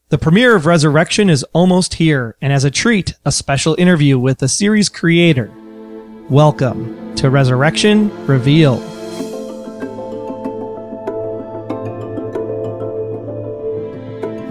The premiere of Resurrection is almost here, and as a treat, a special interview with the series creator. Welcome to Resurrection Revealed.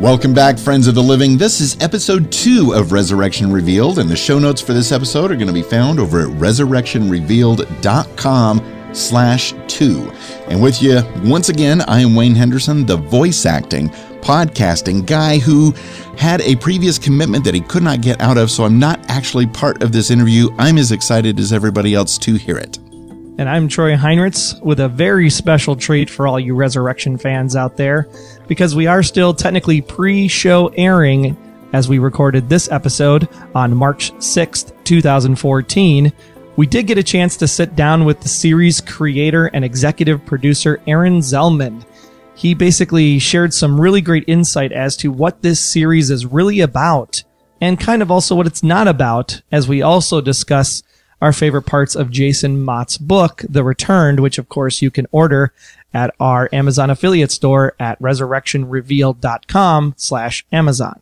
Welcome back, friends of the living. This is episode 2 of Resurrection Revealed, and the show notes for this episode are going to be found over at resurrectionrevealed.com/2. And with you, once again, I am Wayne Henderson, the voice acting, podcasting guy who had a previous commitment that he could not get out of, so I'm not actually part of this interview. I'm as excited as everybody else to hear it. And I'm Troy Heinrichs with a very special treat for all you Resurrection fans out there, because we are still technically pre-show airing as we recorded this episode on March 6th, 2014. We did get a chance to sit down with the series creator and executive producer Aaron Zelman. He basically shared some really great insight as to what this series is really about, and kind of also what it's not about, as we also discuss our favorite parts of Jason Mott's book, The Returned, which of course you can order at our Amazon affiliate store at resurrectionrevealed.com/Amazon.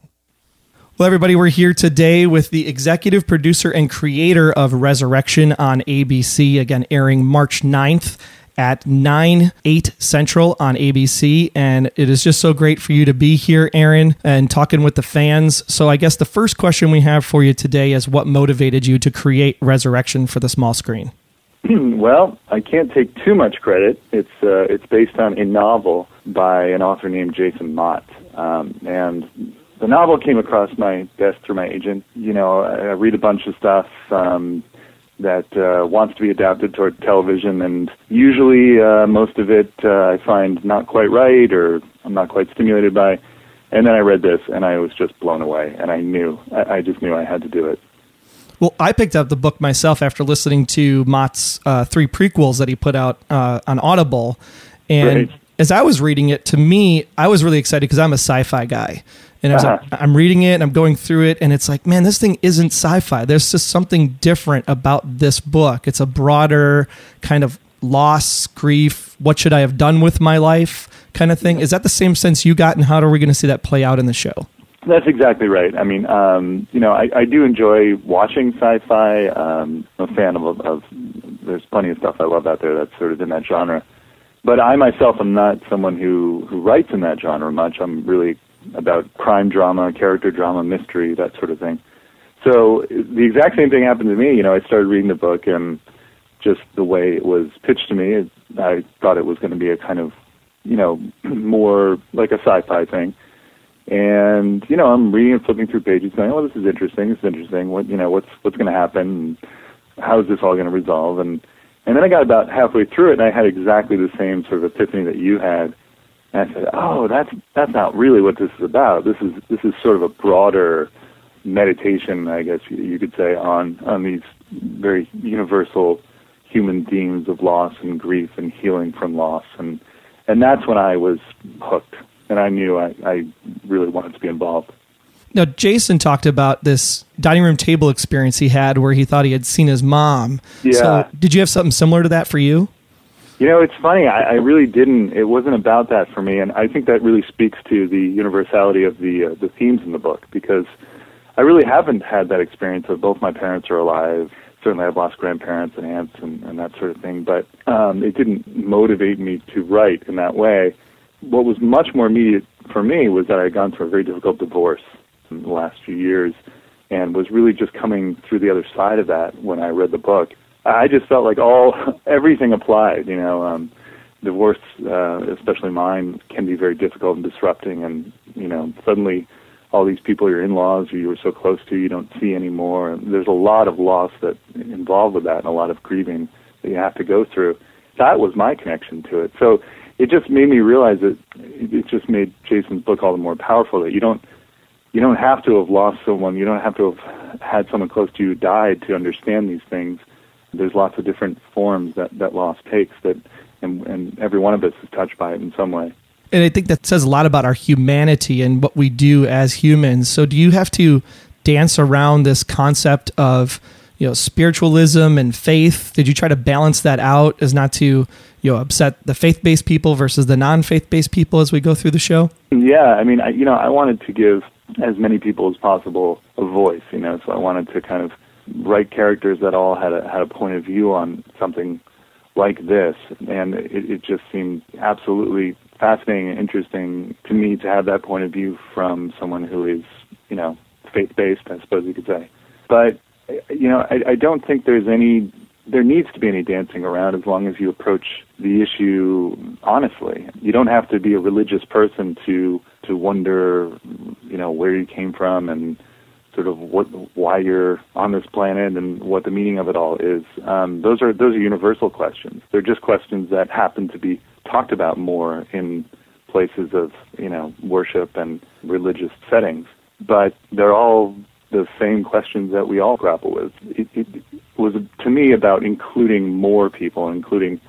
Well, everybody, we're here today with the executive producer and creator of Resurrection on ABC, again, airing March 9th at 9/8 Central on ABC. And it is just so great for you to be here, Aaron, and talking with the fans. So I guess the first question we have for you today is, what motivated you to create Resurrection for the small screen? Well, I can't take too much credit. It's based on a novel by an author named Jason Mott. And the novel came across my desk through my agent. You know, I read a bunch of stuff that wants to be adapted toward television, and usually most of it I find not quite right, or I'm not quite stimulated by. And then I read this, and I was just blown away, and I just knew I had to do it. Well, I picked up the book myself after listening to Mott's 3 prequels that he put out on Audible, and as I was reading it, to me, I was really excited because I'm a sci-fi guy. And I was like, I'm reading it and I'm going through it, and it's like, man, this thing isn't sci-fi. There's just something different about this book. It's a broader kind of loss, grief, what should I have done with my life kind of thing. Is that the same sense you got, and how are we going to see that play out in the show? That's exactly right. I mean, I do enjoy watching sci-fi. I'm a fan of there's plenty of stuff I love out there that's sort of in that genre. But I myself am not someone who writes in that genre much. I'm really about crime drama, character drama, mystery, that sort of thing. So the exact same thing happened to me. You know, I started reading the book, and just the way it was pitched to me, I thought it was going to be a kind of, you know, more like a sci-fi thing. And, you know, I'm reading and flipping through pages going, oh, this is interesting. What, you know, what's going to happen? And how is this all going to resolve? And then I got about halfway through it, and I had exactly the same sort of epiphany that you had. And I said, oh, that's not really what this is about. This is sort of a broader meditation, I guess you could say, on these very universal human themes of loss and grief and healing from loss. And that's when I was hooked, and I knew I really wanted to be involved. Now, Jason talked about this dining room table experience he had where he thought he had seen his mom. Yeah. So did you have something similar to that for you? You know, it's funny. I really didn't. It wasn't about that for me, and I think that really speaks to the universality of the themes in the book, because I really haven't had that experience of both my parents are alive. Certainly, I've lost grandparents and aunts and that sort of thing, but it didn't motivate me to write in that way. What was much more immediate for me was that I had gone through a very difficult divorce in the last few years, and was really just coming through the other side of that when I read the book. I just felt like everything applied, you know. Divorce, especially mine, can be very difficult and disrupting, and, you know, suddenly all these people, your in-laws who you were so close to, you don't see anymore. There's a lot of loss that involved with that, and a lot of grieving that you have to go through. That was my connection to it. So it just made me realize that it just made Jason's book all the more powerful, that you don't have to have lost someone, you don't have to have had someone close to you died to understand these things. There's lots of different forms that loss takes, and every one of us is touched by it in some way. And I think that says a lot about our humanity and what we do as humans. So do you have to dance around this concept of, you know, spiritualism and faith? Did you try to balance that out as not to, upset the faith-based people versus the non-faith-based people as we go through the show? Yeah, I mean, I wanted to give as many people as possible a voice, so I wanted to kind of write characters that all had a point of view on something like this, and it just seemed absolutely fascinating and interesting to me to have that point of view from someone who is, faith-based, I suppose you could say. But, I don't think there needs to be any dancing around as long as you approach the issue honestly. You don't have to be a religious person to wonder, where you came from and sort of why you're on this planet and what the meaning of it all is. Those are universal questions. They're just questions that happen to be talked about more in places of, worship and religious settings. But they're all the same questions that we all grapple with. It was, to me, about including more people, including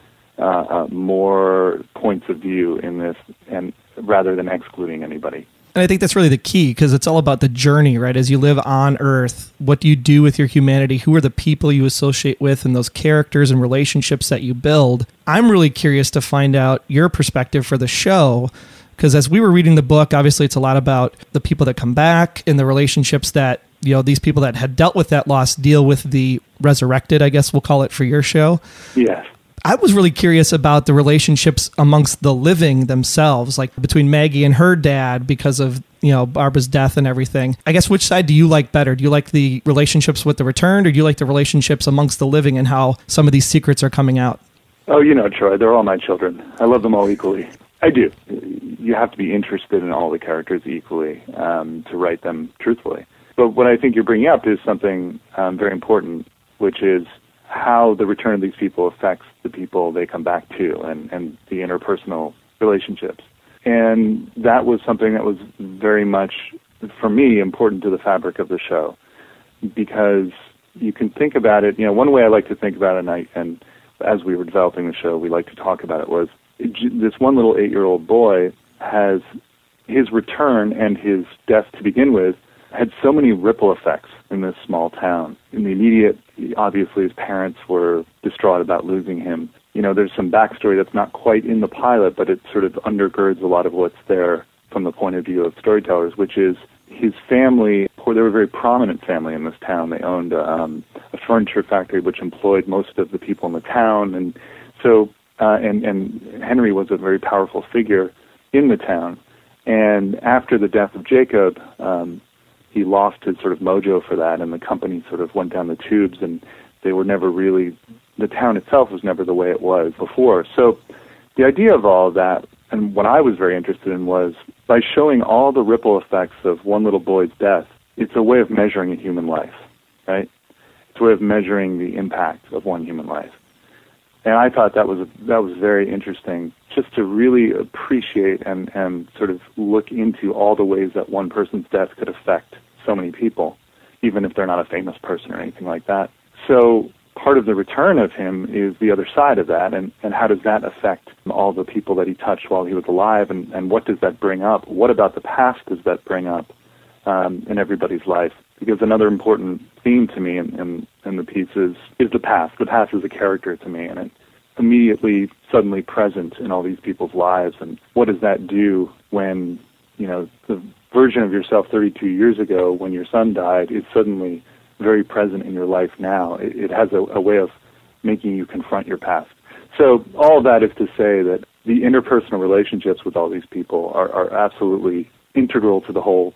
more points of view in this, and rather than excluding anybody. And I think that's really the key, because it's all about the journey, right? As you live on Earth, what do you do with your humanity? Who are the people you associate with and those characters and relationships that you build? I'm really curious to find out your perspective for the show, because as we were reading the book, obviously it's a lot about the people that come back and the relationships that, these people that had dealt with that loss deal with the resurrected, I guess we'll call it for your show. Yes. I was really curious about the relationships amongst the living themselves, like between Maggie and her dad because of, Barbara's death and everything. I guess which side do you like better? Do you like the relationships with the returned, or do you like the relationships amongst the living and how some of these secrets are coming out? Oh, Troy, they're all my children. I love them all equally. I do. You have to be interested in all the characters equally to write them truthfully. But what I think you're bringing up is something very important, which is how the return of these people affects the people they come back to and the interpersonal relationships. And that was something that was very much, for me, important to the fabric of the show. Because you can think about it, one way I like to think about it, and as we were developing the show, we like to talk about it, was this one little 8-year-old boy has his return and his death to begin with had so many ripple effects in this small town. In the immediate, obviously his parents were distraught about losing him. There's some backstory that's not quite in the pilot, but it sort of undergirds a lot of what's there from the point of view of storytellers, which is his family. They were a very prominent family in this town. They owned a furniture factory which employed most of the people in the town, and so and Henry was a very powerful figure in the town. And after the death of Jacob, he lost his sort of mojo for that, and the company sort of went down the tubes, and they were never really, the town itself was never the way it was before. So the idea of all of that, and what I was very interested in, was by showing all the ripple effects of one little boy's death, it's a way of measuring a human life, right? It's a way of measuring the impact of one human life. And I thought that was very interesting, just to really appreciate and sort of look into all the ways that one person's death could affect so many people, even if they're not a famous person or anything like that. So part of the return of him is the other side of that, and how does that affect all the people that he touched while he was alive, and what does that bring up? What about the past does that bring up in everybody's life? Because another important theme to me in the piece is the past. The past is a character to me, and it's immediately, suddenly present in all these people's lives. And what does that do when, the version of yourself 32 years ago when your son died is suddenly very present in your life now? It has a way of making you confront your past. So all of that is to say that the interpersonal relationships with all these people are absolutely integral to the whole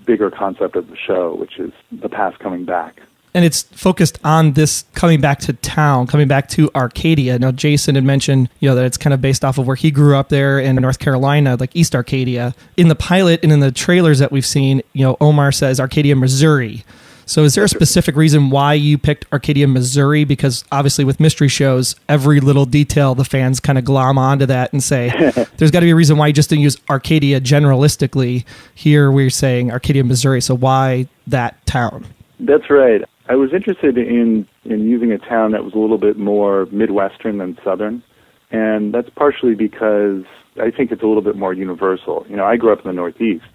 bigger concept of the show, which is the past coming back. And it's focused on this coming back to town, coming back to Arcadia. Now, Jason had mentioned, that it's kind of based off of where he grew up there in North Carolina, like East Arcadia. In the pilot and in the trailers that we've seen, Omar says Arcadia, Missouri. So is there a specific reason why you picked Arcadia, Missouri? Because obviously with mystery shows, every little detail, the fans kind of glom onto that and say, there's got to be a reason why you just didn't use Arcadia generalistically. Here we're saying Arcadia, Missouri. So why that town? That's right. I was interested in using a town that was a little bit more Midwestern than Southern. And that's partially because I think it's a little bit more universal. I grew up in the Northeast,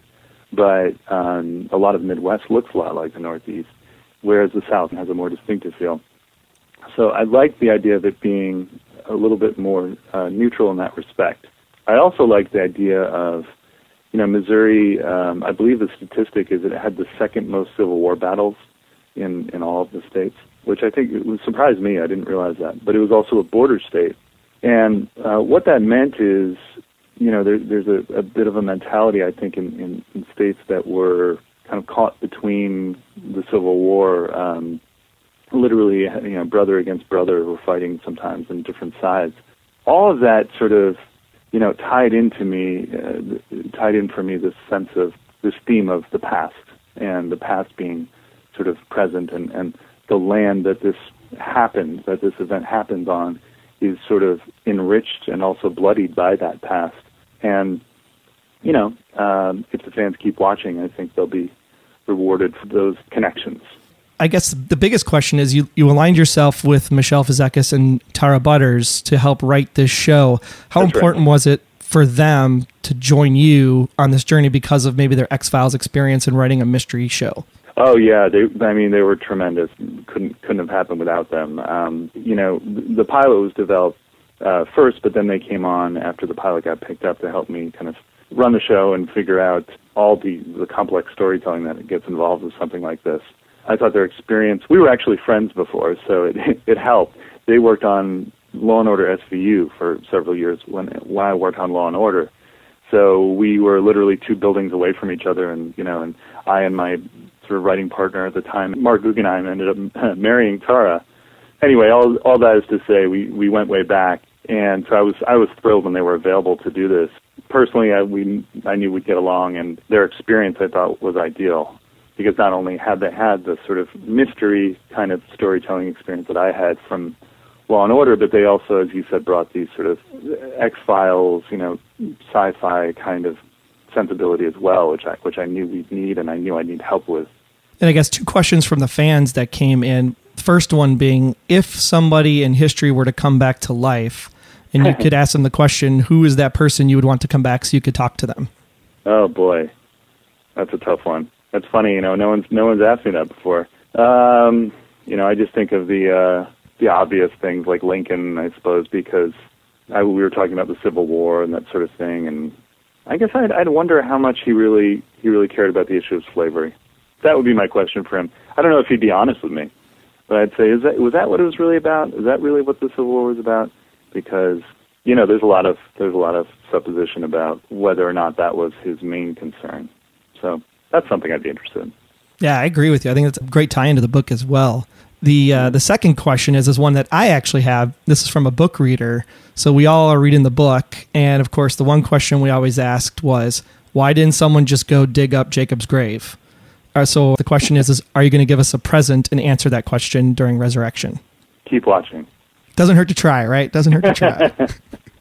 but a lot of the Midwest looks a lot like the Northeast, whereas the South has a more distinctive feel. So I like the idea of it being a little bit more neutral in that respect. I also like the idea of, Missouri, I believe the statistic is that it had the second most Civil War battles in all of the states, which I think it would surprise me. I didn't realize that. But it was also a border state. And what that meant is, there's a bit of a mentality, I think, in states that were kind of caught between the Civil War, literally, brother against brother were fighting sometimes on different sides. All of that sort of, tied in for me this sense of this theme of the past, and the past being sort of present, and the land that this event happens on is sort of enriched and also bloodied by that past. And, if the fans keep watching, I think they'll be rewarded for those connections. I guess the biggest question is you aligned yourself with Michelle Fazekas and Tara Butters to help write this show. How That's important right. was it for them to join you on this journey because of maybe their X-Files experience in writing a mystery show? Oh yeah, they were tremendous. Couldn't have happened without them. The pilot was developed first, but then they came on after the pilot got picked up to help me kind of run the show and figure out all the complex storytelling that gets involved with something like this. I thought their experience, we were actually friends before, so it helped. They worked on Law & Order SVU for several years when I worked on Law & Order. So we were literally 2 buildings away from each other, and I and my sort of writing partner at the time, Mark Guggenheim, ended up marrying Tara. Anyway, all that is to say, we went way back, and so I was thrilled when they were available to do this. Personally, I knew we'd get along, and their experience I thought was ideal, because not only had they had the sort of mystery kind of storytelling experience that I had from Law and Order, but they also, as you said, brought these sort of X-Files, sci-fi kind of sensibility as well, which I knew we'd need, and I knew I'd need help with. And I guess 2 questions from the fans that came in. First one being, if somebody in history were to come back to life, and you could ask them the question, who is that person you would want to come back so you could talk to them? Oh boy, that's a tough one. That's funny, no one's asked me that before. I just think of the obvious things like Lincoln, I suppose, because we were talking about the Civil War and that sort of thing, and I guess I'd wonder how much he really cared about the issue of slavery. That would be my question for him. I don't know if he'd be honest with me, but I'd say, was that what it was really about? Is that really what the Civil War was about? Because there's a lot of supposition about whether or not that was his main concern. So that's something I'd be interested in. Yeah, I agree with you. I think that's a great tie into the book as well. The second question is one that I actually have. This is from a book reader. So we all are reading the book. And of course, the one question we always asked was, why didn't someone just go dig up Jacob's grave? So the question is are you going to give us a present and answer that question during Resurrection? Keep watching. Doesn't hurt to try, right? Doesn't hurt to try.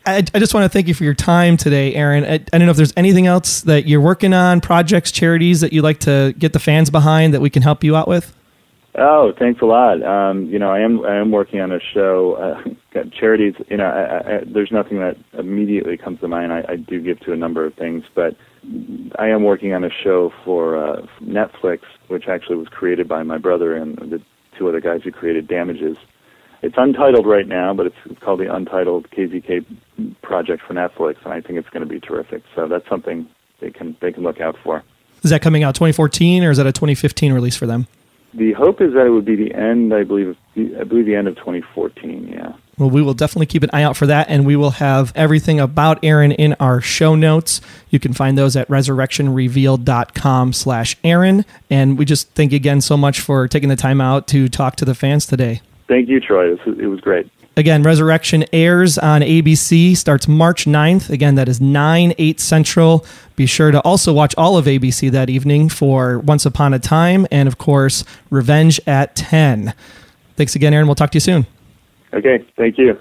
I just want to thank you for your time today, Aaron. I don't know if there's anything else that you're working on, projects, charities that you'd like to get the fans behind that we can help you out with. Oh, thanks a lot. I am working on a show. Charities, there's nothing that immediately comes to mind. I do give to a number of things, but I am working on a show for Netflix, which actually was created by my brother and the 2 other guys who created Damages. It's untitled right now, but it's called the Untitled KZK Project for Netflix, and I think it's going to be terrific. So that's something they can look out for. Is that coming out 2014, or is that a 2015 release for them? The hope is that it would be the end, I believe the end of 2014, yeah. Well, we will definitely keep an eye out for that, and we will have everything about Aaron in our show notes. You can find those at resurrectionrevealed.com/Aaron. And we just thank you again so much for taking the time out to talk to the fans today. Thank you, Troy. It was great. Again, Resurrection airs on ABC, starts March 9th. Again, that is 9, 8 Central. Be sure to also watch all of ABC that evening for Once Upon a Time and, of course, Revenge at 10. Thanks again, Aaron. We'll talk to you soon. Okay, thank you.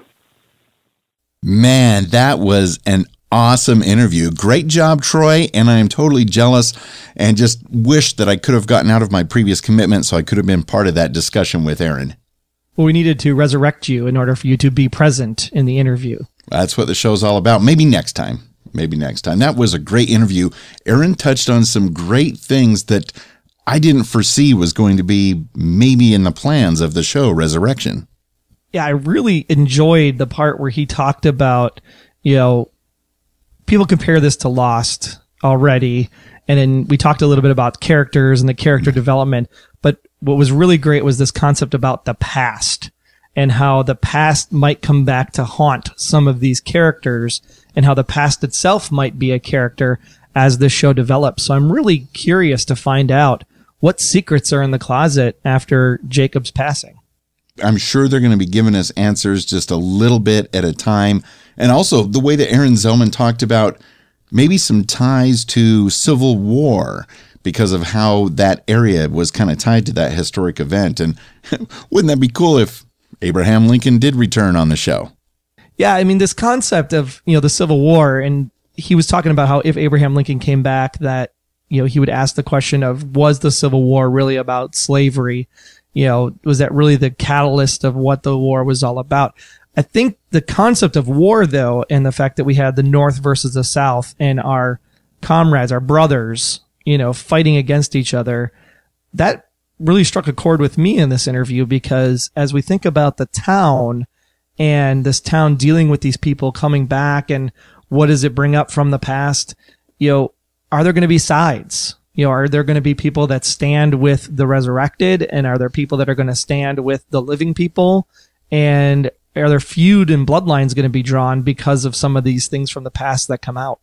Man, that was an awesome interview. Great job, Troy, and I am totally jealous and just wish that I could have gotten out of my previous commitment so I could have been part of that discussion with Aaron. Well, we needed to resurrect you in order for you to be present in the interview. That's what the show's all about. Maybe next time. That was a great interview. Aaron touched on some great things that I didn't foresee was going to be maybe in the plans of the show Resurrection. Yeah, I really enjoyed the part where he talked about, people compare this to Lost already. And then we talked a little bit about characters and the character development. But what was really great was this concept about the past and how the past might come back to haunt some of these characters and how the past itself might be a character as this show develops. So I'm really curious to find out what secrets are in the closet after Jacob's passing. I'm sure they're going to be giving us answers just a little bit at a time. And also the way that Aaron Zelman talked about maybe some ties to Civil War because of how that area was kind of tied to that historic event. And wouldn't that be cool if Abraham Lincoln did return on the show? Yeah, I mean, this concept of, the Civil War, and he was talking about how if Abraham Lincoln came back, that, he would ask the question of, was the Civil War really about slavery? Was that really the catalyst of what the war was all about? I think the concept of war, though, and the fact that we had the North versus the South and our comrades, our brothers, fighting against each other, that really struck a chord with me in this interview, because as we think about the town and this town dealing with these people coming back and what does it bring up from the past, are there going to be sides? Are there going to be people that stand with the resurrected, and are there people that are going to stand with the living people? And are there feud and bloodlines going to be drawn because of some of these things from the past that come out?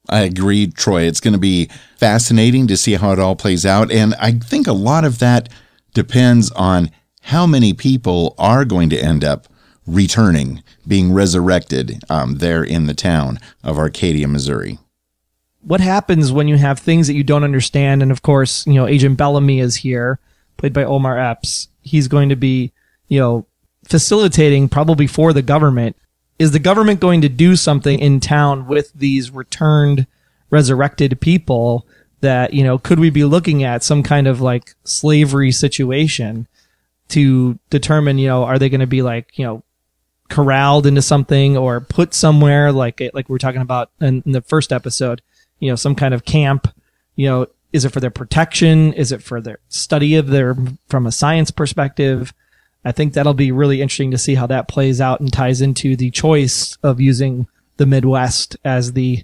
I agree, Troy. It's going to be fascinating to see how it all plays out. And I think a lot of that depends on how many people are going to end up returning, being resurrected there in the town of Arcadia, Missouri. What happens when you have things that you don't understand? And of course, Agent Bellamy is here, played by Omar Epps. He's going to be, facilitating probably for the government. Is the government going to do something in town with these returned, resurrected people that, could we be looking at some kind of like slavery situation to determine, are they going to be like, corralled into something or put somewhere like we're talking about in the first episode, some kind of camp, is it for their protection? Is it for their study of from a science perspective? I think that'll be really interesting to see how that plays out and ties into the choice of using the Midwest as the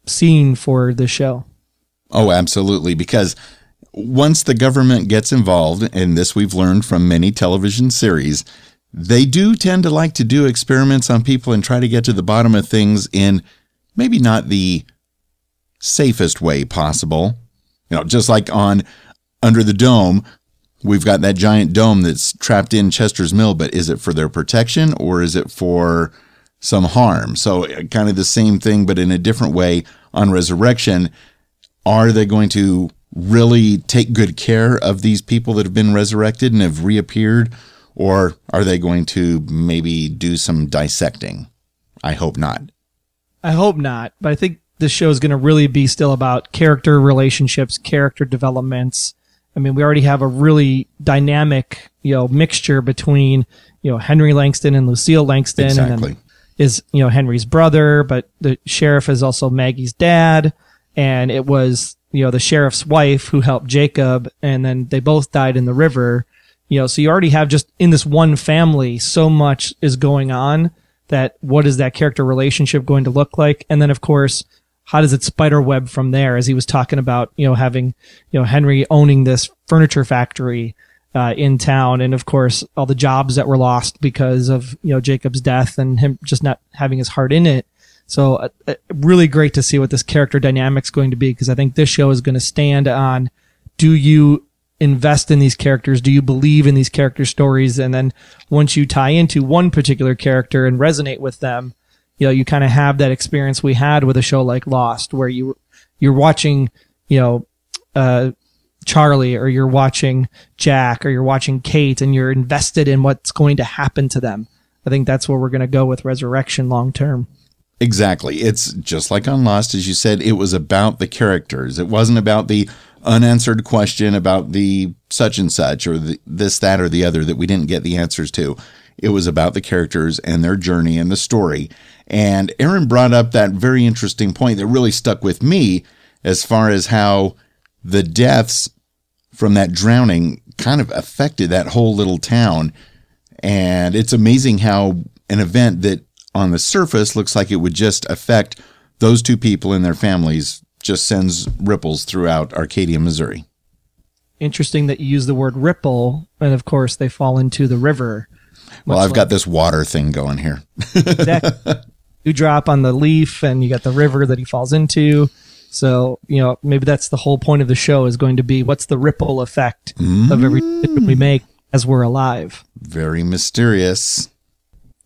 scene for the show. Oh, absolutely. Because once the government gets involved, and this we've learned from many television series, they do tend to like to do experiments on people and try to get to the bottom of things in maybe not the safest way possible. Just like on Under the Dome, we've got that giant dome that's trapped in Chester's Mill, but is it for their protection or is it for some harm? So kind of the same thing, but in a different way on Resurrection. Are they going to really take good care of these people that have been resurrected and have reappeared? Or are they going to maybe do some dissecting? I hope not. I hope not, but I think this show is going to really be still about character relationships, character developments. I mean, we already have a really dynamic, mixture between, Henry Langston and Lucille Langston. Exactly. And then is, Henry's brother, but the sheriff is also Maggie's dad. And it was, the sheriff's wife who helped Jacob, and then they both died in the river. So you already have just in this one family, so much is going on that what is that character relationship going to look like? And then, of course, how does it spiderweb from there? As he was talking about, having, Henry owning this furniture factory in town, and of course all the jobs that were lost because of Jacob's death and him just not having his heart in it. So really great to see what this character dynamic's going to be, because I think this show is going to stand on: do you invest in these characters? Do you believe in these character stories? And then once you tie into one particular character and resonate with them, you kind of have that experience we had with a show like Lost, where you're watching, Charlie, or you're watching Jack, or you're watching Kate, and you're invested in what's going to happen to them. I think that's where we're going to go with Resurrection long term. Exactly. It's just like on Lost, as you said, it was about the characters. It wasn't about the unanswered question about the such and such or this, that, or the other that we didn't get the answers to. It was about the characters and their journey and the story. And Aaron brought up that very interesting point that really stuck with me, as far as how the deaths from that drowning kind of affected that whole little town. And it's amazing how an event that on the surface looks like it would just affect those two people and their families just sends ripples throughout Arcadia, Missouri. Interesting that you use the word ripple, and of course they fall into the river. Well, I've got this water thing going here. Exactly. You drop on the leaf, and you got the river that he falls into. So, maybe that's the whole point of the show is going to be what's the ripple effect of every decision we make as we're alive. Very mysterious.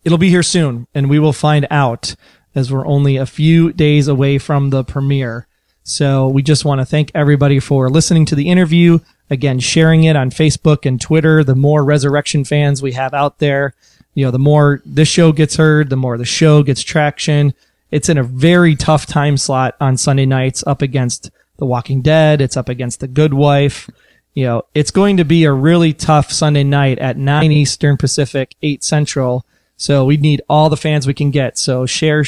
It'll be here soon, and we will find out as we're only a few days away from the premiere. So we just want to thank everybody for listening to the interview. Again, sharing it on Facebook and Twitter. The more Resurrection fans we have out there, the more this show gets heard, the more the show gets traction. It's in a very tough time slot on Sunday nights up against The Walking Dead. It's up against The Good Wife. It's going to be a really tough Sunday night at 9 Eastern Pacific, 8 Central. So we need all the fans we can get. So share.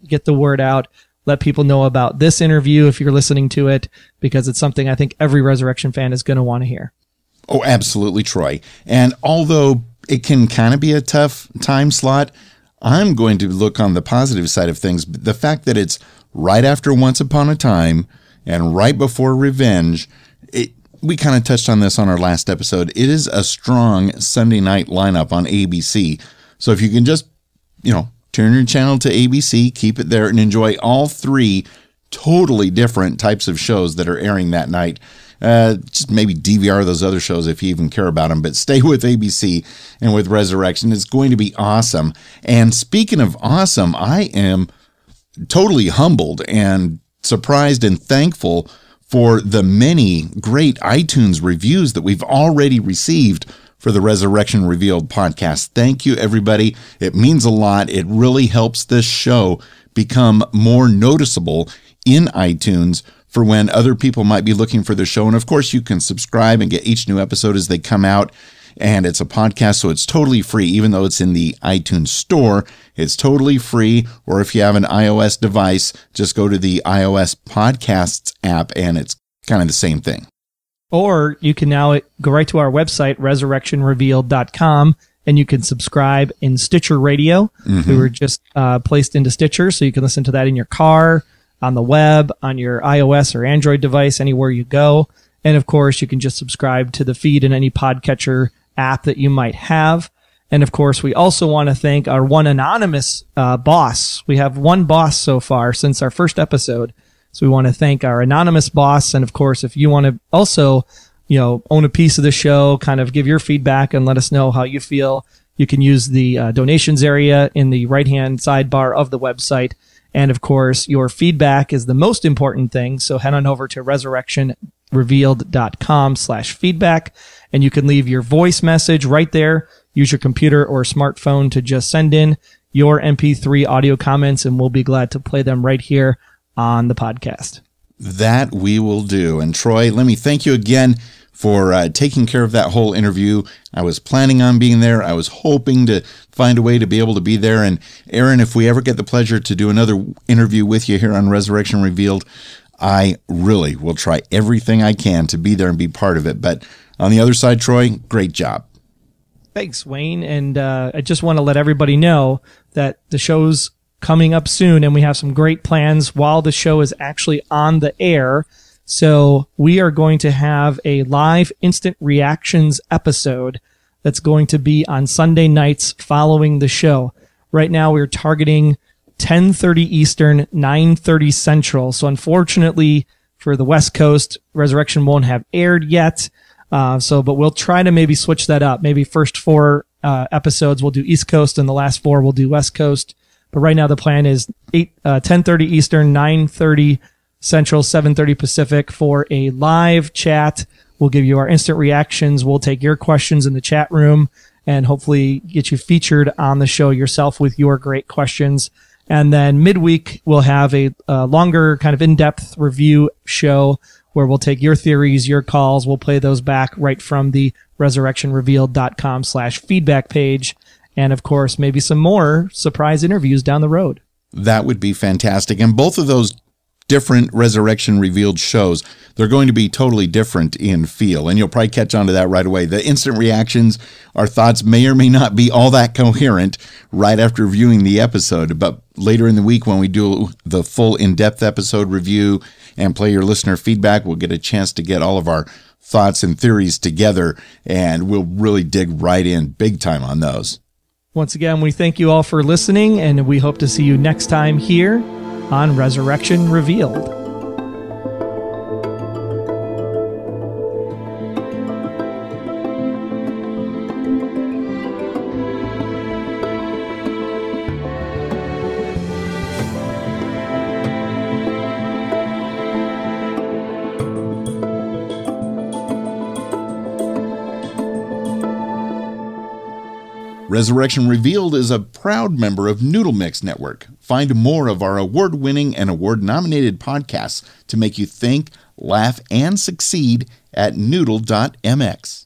Get the word out. Let people know about this interview if you're listening to it, because it's something I think every Resurrection fan is going to want to hear. Oh, absolutely, Troy. And although it can kind of be a tough time slot, I'm going to look on the positive side of things. The fact that it's right after Once Upon a Time and right before Revenge, we kind of touched on this on our last episode. It is a strong Sunday night lineup on ABC. So if you can just, turn your channel to ABC, keep it there, and enjoy all three totally different types of shows that are airing that night. Just maybe DVR those other shows if you even care about them, but stay with ABC and with Resurrection. It's going to be awesome. And speaking of awesome, I am totally humbled and surprised and thankful for the many great iTunes reviews that we've already received for the Resurrection Revealed podcast. Thank you, everybody. It means a lot. It really helps this show become more noticeable in iTunes for when other people might be looking for the show. And of course, you can subscribe and get each new episode as they come out. And it's a podcast, so it's totally free. Even though it's in the iTunes store, it's totally free. Or if you have an iOS device, just go to the iOS Podcasts app, and it's kind of the same thing. Or you can now go right to our website, resurrectionrevealed.com, and you can subscribe in Stitcher Radio. We were just placed into Stitcher, so you can listen to that in your car, on the web, on your iOS or Android device, anywhere you go. And of course, you can just subscribe to the feed in any podcatcher app that you might have. And of course, we also want to thank our one anonymous boss. We have one boss so far since our first episode. So we want to thank our anonymous boss. And of course, if you want to also, own a piece of the show, kind of give your feedback and let us know how you feel, you can use the donations area in the right-hand sidebar of the website. And of course, your feedback is the most important thing. So head on over to resurrectionrevealed.com/feedback, and you can leave your voice message right there. Use your computer or smartphone to just send in your MP3 audio comments, and we'll be glad to play them right here on the podcast. That we will do. And Troy, let me thank you again for taking care of that whole interview. I was planning on being there. I was hoping to find a way to be able to be there. And Aaron, if we ever get the pleasure to do another interview with you here on Resurrection Revealed, I really will try everything I can to be there and be part of it. But on the other side, Troy, great job. Thanks, Wayne. And I just want to let everybody know that the show's coming up soon, and we have some great plans while the show is actually on the air. So we are going to have a live instant reactions episode that's going to be on Sunday nights following the show. Right now, we're targeting 10:30 Eastern, 9:30 Central. So unfortunately for the West Coast, Resurrection won't have aired yet. But we'll try to maybe switch that up. Maybe first 4 episodes we'll do East Coast, and the last 4 we'll do West Coast. But right now the plan is 10:30 Eastern, 9:30 Central, 7:30 Pacific for a live chat. We'll give you our instant reactions. We'll take your questions in the chat room and hopefully get you featured on the show yourself with your great questions. And then midweek, we'll have a longer kind of in-depth review show where we'll take your theories, your calls. We'll play those back right from the resurrectionrevealed.com/feedback page. And of course, maybe some more surprise interviews down the road. That would be fantastic. And both of those different Resurrection Revealed shows, they're going to be totally different in feel, and you'll probably catch on to that right away. The instant reactions, our thoughts may or may not be all that coherent right after viewing the episode, but later in the week when we do the full in-depth episode review and play your listener feedback, we'll get a chance to get all of our thoughts and theories together, and we'll really dig right in big time on those. Once again, we thank you all for listening, and we hope to see you next time here on Resurrection Revealed. Resurrection Revealed is a proud member of Noodle.mx Network. Find more of our award-winning and award-nominated podcasts to make you think, laugh, and succeed at Noodle.mx.